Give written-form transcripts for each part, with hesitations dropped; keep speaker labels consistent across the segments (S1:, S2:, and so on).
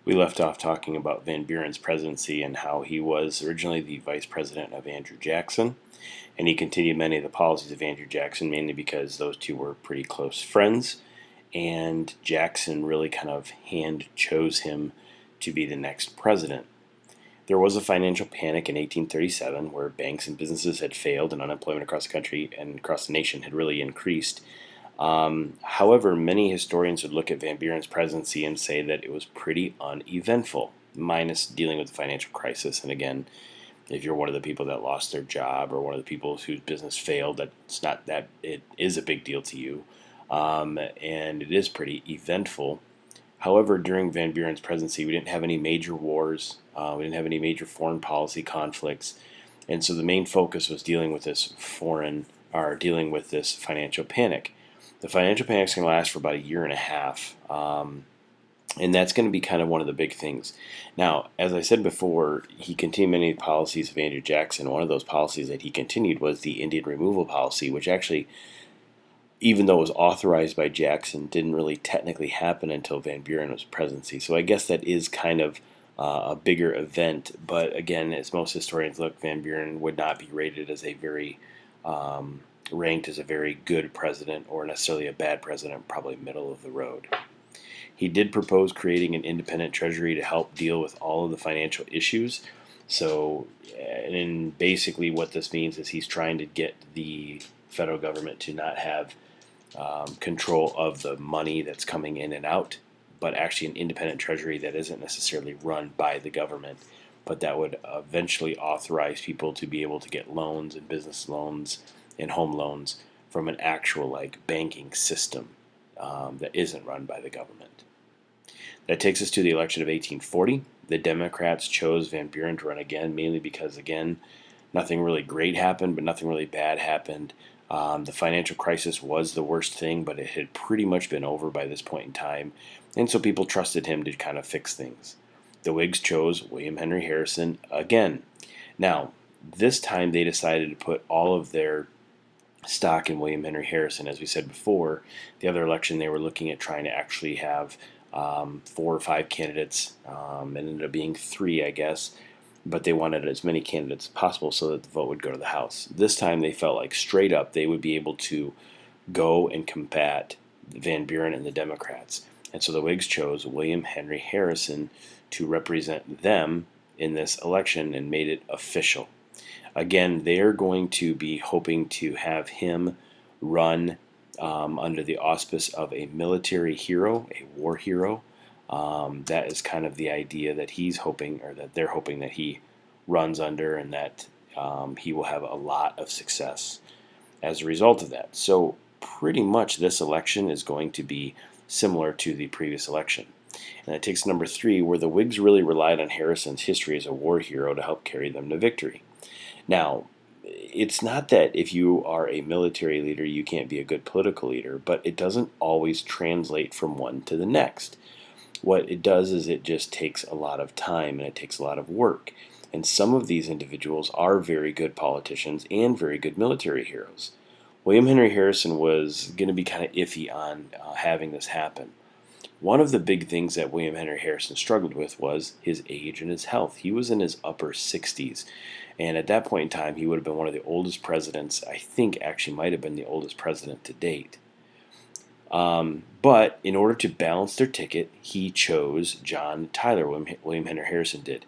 S1: We left off talking about Van Buren's presidency and how he was originally the vice president of Andrew Jackson, and he continued many of the policies of Andrew Jackson, mainly because those two were pretty close friends, and Jackson really kind of hand chose him to be the next president. There was a financial panic in 1837 where banks and businesses had failed and unemployment across the country and across the nation had really increased. However, many historians would look at Van Buren's presidency and say that it was pretty uneventful, minus dealing with the financial crisis. And again, if you're one of the people that lost their job or one of the people whose business failed, that's not that it is a big deal to you, and it is pretty eventful. However, during Van Buren's presidency, we didn't have any major wars, we didn't have any major foreign policy conflicts, and so the main focus was dealing with this financial panic. The financial panic is going to last for about a year and a half, and that's going to be kind of one of the big things. Now, as I said before, he continued many policies of Andrew Jackson. One of those policies that he continued was the Indian removal policy, which actually, even though it was authorized by Jackson, didn't really technically happen until Van Buren was presidency. So I guess that is kind of a bigger event. But again, as most historians look, Van Buren would not be rated as a very ranked as a very good president or necessarily a bad president, probably middle of the road. He did propose creating an independent treasury to help deal with all of the financial issues. So, and basically what this means is he's trying to get the federal government to not have control of the money that's coming in and out, but actually an independent treasury that isn't necessarily run by the government, but that would eventually authorize people to be able to get loans and business loans and home loans from an actual banking system that isn't run by the government. That takes us to the election of 1840. The Democrats chose Van Buren to run again, mainly because, again, nothing really great happened, but nothing really bad happened. The financial crisis was the worst thing, but it had pretty much been over by this point in time, and so people trusted him to kind of fix things. The Whigs chose William Henry Harrison again. Now, this time they decided to put all of their stock in William Henry Harrison. As we said before, the other election they were looking at trying to actually have 4 or 5 candidates. It ended up being 3, I guess, but they wanted as many candidates as possible so that the vote would go to the House. This time they felt like straight up they would be able to go and combat Van Buren and the Democrats. And so the Whigs chose William Henry Harrison to represent them in this election and made it official. Again, they're going to be hoping to have him run under the auspice of a military hero, a war hero. That is kind of the idea that he's hoping, or that they're hoping that he runs under, and that he will have a lot of success as a result of that. So pretty much this election is going to be similar to the previous election. And that takes number 3, where the Whigs really relied on Harrison's history as a war hero to help carry them to victory. Now, it's not that if you are a military leader, you can't be a good political leader, but it doesn't always translate from one to the next. What it does is it just takes a lot of time and it takes a lot of work. And some of these individuals are very good politicians and very good military heroes. William Henry Harrison was going to be kind of iffy on having this happen. One of the big things that William Henry Harrison struggled with was his age and his health. He was in his upper 60s. And at that point in time, he would have been one of the oldest presidents. I think actually might have been the oldest president to date. But in order to balance their ticket, he chose John Tyler, William Henry Harrison did,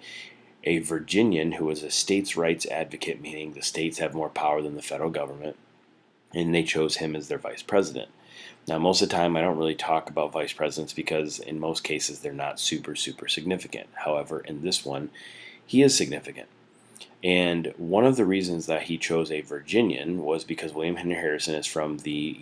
S1: a Virginian who was a states' rights advocate, meaning the states have more power than the federal government, and they chose him as their vice president. Now, most of the time, I don't really talk about vice presidents because in most cases, they're not super, super significant. However, in this one, he is significant. And one of the reasons that he chose a Virginian was because William Henry Harrison is from the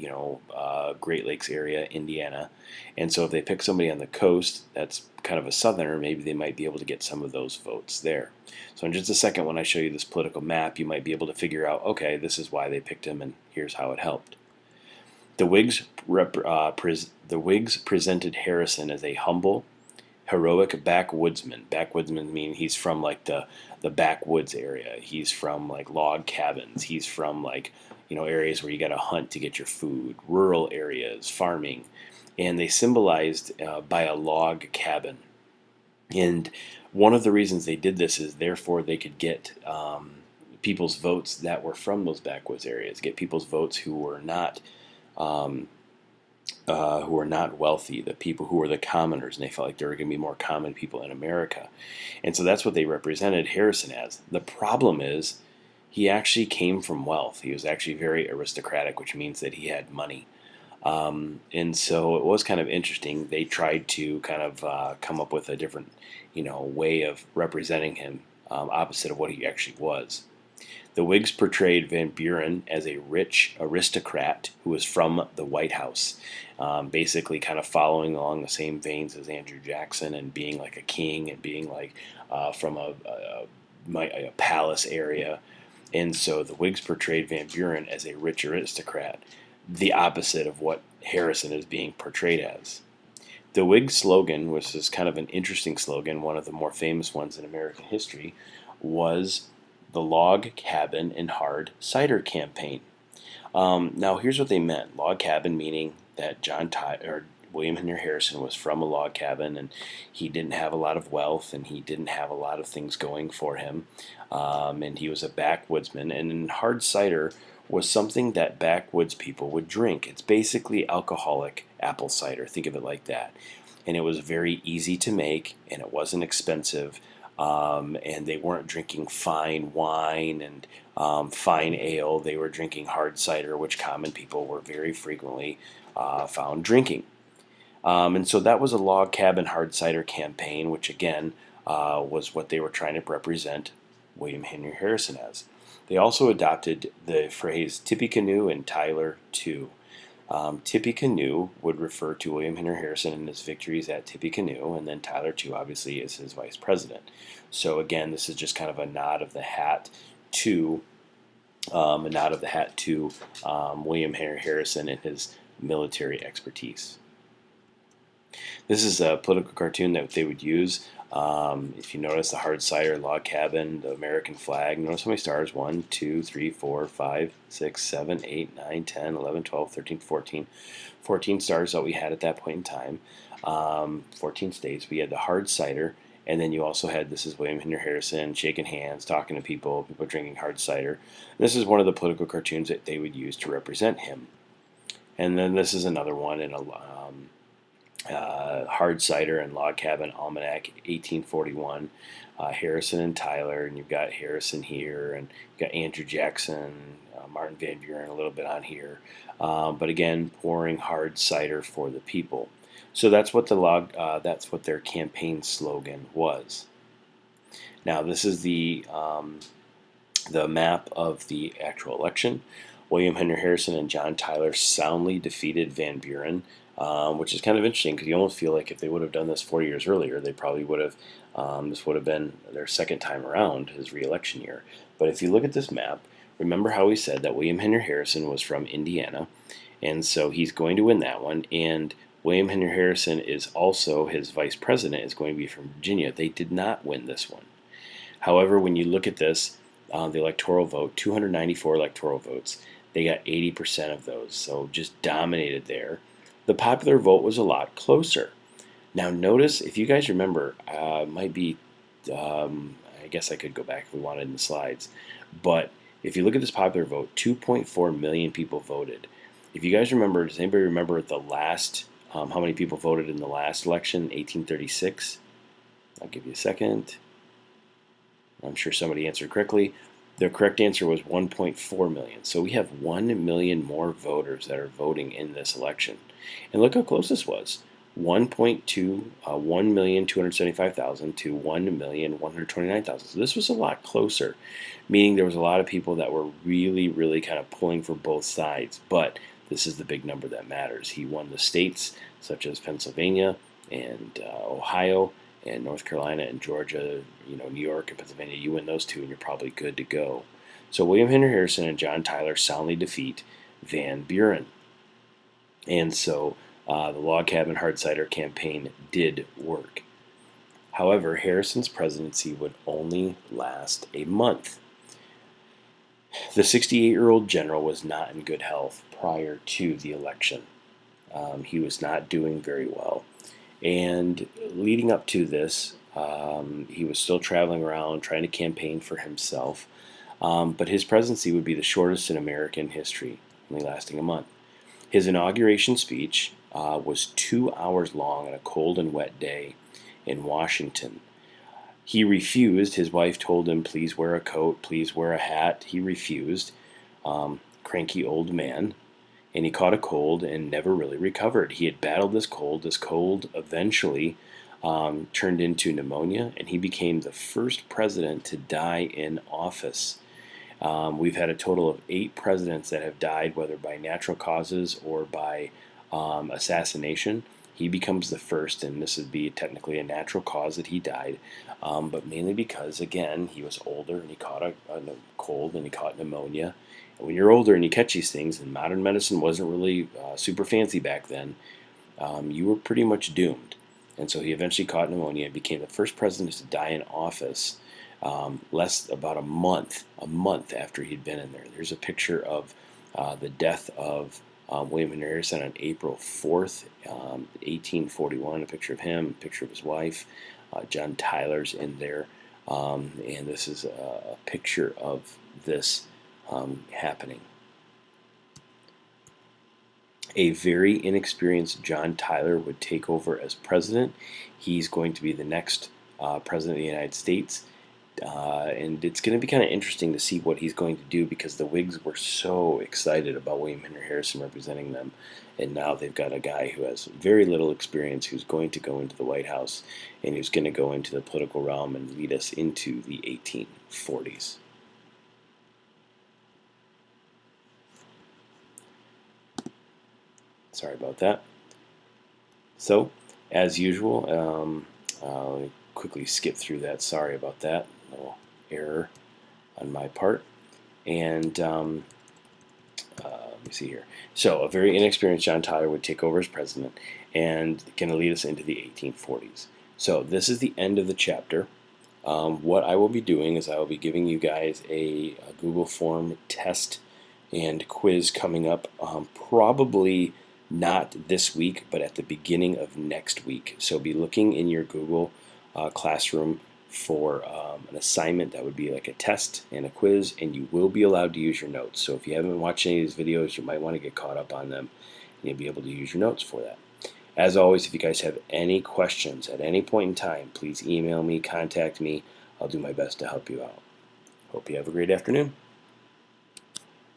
S1: Great Lakes area, Indiana, and so if they pick somebody on the coast that's kind of a southerner, maybe they might be able to get some of those votes there. So in just a second, when I show you this political map, you might be able to figure out, okay, this is why they picked him, and here's how it helped. The Whigs presented Harrison as a humble, heroic backwoodsman. Backwoodsman mean he's from the backwoods area. He's from log cabins. He's from areas where you got to hunt to get your food. Rural areas, farming, and they symbolized by a log cabin. And one of the reasons they did this is therefore they could get people's votes that were from those backwoods areas, get people's votes um, who were not wealthy, the people who were the commoners, and they felt like there were going to be more common people in America. And so that's what they represented Harrison as. The problem is he actually came from wealth. He was actually very aristocratic, which means that he had money. And so it was kind of interesting. They tried to kind of come up with a different, way of representing him, opposite of what he actually was. The Whigs portrayed Van Buren as a rich aristocrat who was from the White House, basically kind of following along the same veins as Andrew Jackson and being like a king and being like from a palace area. And so the Whigs portrayed Van Buren as a rich aristocrat, the opposite of what Harrison is being portrayed as. The Whig slogan, which is kind of an interesting slogan, one of the more famous ones in American history, was the Log Cabin and Hard Cider Campaign. Now, here's what they meant. Log cabin meaning that William Henry Harrison was from a log cabin, and he didn't have a lot of wealth, and he didn't have a lot of things going for him, and he was a backwoodsman. And then hard cider was something that backwoods people would drink. It's basically alcoholic apple cider. Think of it like that. And it was very easy to make, and it wasn't expensive. And they weren't drinking fine wine and fine ale. They were drinking hard cider, which common people were very frequently found drinking. And so that was a log cabin hard cider campaign, which again was what they were trying to represent William Henry Harrison as. They also adopted the phrase Tippecanoe and Tyler too. Tippecanoe would refer to William Henry Harrison and his victories at Tippecanoe, and then Tyler too, obviously, is his vice president. So again, this is just kind of a nod of the hat to William Henry Harrison and his military expertise. This is a political cartoon that they would use. If you notice the hard cider, log cabin, the American flag, notice how many stars: 1, 2, 3, 4, 5, 6, 7, 8, 9, 10, 11, 12, 13, 14. 14 stars that we had at that point in time. 14 states. We had the hard cider, and then you also had, this is William Henry Harrison shaking hands, talking to people drinking hard cider. This is one of the political cartoons that they would use to represent him. And then this is another one in a Hard Cider and Log Cabin Almanac, 1841. Harrison and Tyler, and you've got Harrison here, and you've got Andrew Jackson, Martin Van Buren, a little bit on here. But again, pouring hard cider for the people. So that's what that's what their campaign slogan was. Now this is the map of the actual election. William Henry Harrison and John Tyler soundly defeated Van Buren, which is kind of interesting because you almost feel like if they would have done this 40 years earlier, they probably would have, this would have been their second time around, his re-election year. But if you look at this map, remember how we said that William Henry Harrison was from Indiana, and so he's going to win that one, and William Henry Harrison is also, his vice president is going to be from Virginia. They did not win this one. However, when you look at this, the electoral vote, 294 electoral votes, they got 80% of those, so just dominated there. The popular vote was a lot closer. Now notice, if you guys remember, might be, I guess I could go back if we wanted in the slides, but if you look at this popular vote, 2.4 million people voted. If you guys remember, does anybody remember the last, how many people voted in the last election, 1836? I'll give you a second. I'm sure somebody answered correctly. The correct answer was 1.4 million. So we have 1 million more voters that are voting in this election. And look how close this was. 1,275,000 to 1,129,000. So this was a lot closer, meaning there was a lot of people that were really, really kind of pulling for both sides. But this is the big number that matters. He won the states such as Pennsylvania and Ohio and North Carolina and Georgia, New York and Pennsylvania. You win those two and you're probably good to go. So William Henry Harrison and John Tyler soundly defeat Van Buren. And so the Log Cabin Hard Cider campaign did work. However, Harrison's presidency would only last a month. The 68-year-old general was not in good health prior to the election. He was not doing very well. And leading up to this, He was still traveling around trying to campaign for himself. But his presidency would be the shortest in American history, only lasting a month. His inauguration speech was 2 hours long on a cold and wet day in Washington. He refused. His wife told him, please wear a coat, please wear a hat. He refused. Cranky old man. And he caught a cold and never really recovered. He had battled this cold. This cold eventually turned into pneumonia, and he became the first president to die in office. We've had a total of 8 presidents that have died, whether by natural causes or by assassination. He becomes the first, and this would be technically a natural cause that he died, but mainly because, again, he was older and he caught a cold and he caught pneumonia. And when you're older and you catch these things, and modern medicine wasn't really super fancy back then, you were pretty much doomed. And so he eventually caught pneumonia and became the first president to die in office about a month after he'd been in there. There's a picture of the death of William Henry Harrison on April 4th, 1841. A picture of him, a picture of his wife. John Tyler's in there. And this is a picture of this happening. A very inexperienced John Tyler would take over as president. He's going to be the next president of the United States. And it's going to be kind of interesting to see what he's going to do, because the Whigs were so excited about William Henry Harrison representing them. And now they've got a guy who has very little experience, who's going to go into the White House and who's going to go into the political realm and lead us into the 1840s. Sorry about that. So, as usual, I'll quickly skip through that. Sorry about that. Little error on my part. And let me see here. So, a very inexperienced John Tyler would take over as president and going to lead us into the 1840s. So, this is the end of the chapter. What I will be doing is I will be giving you guys a Google form test and quiz coming up, probably not this week, but at the beginning of next week. So be looking in your Google Classroom for an assignment that would be like a test and a quiz, and you will be allowed to use your notes. So if you haven't watched any of these videos, you might want to get caught up on them, and you'll be able to use your notes for that. As always, if you guys have any questions at any point in time, please email me, contact me. I'll do my best to help you out. Hope you have a great afternoon.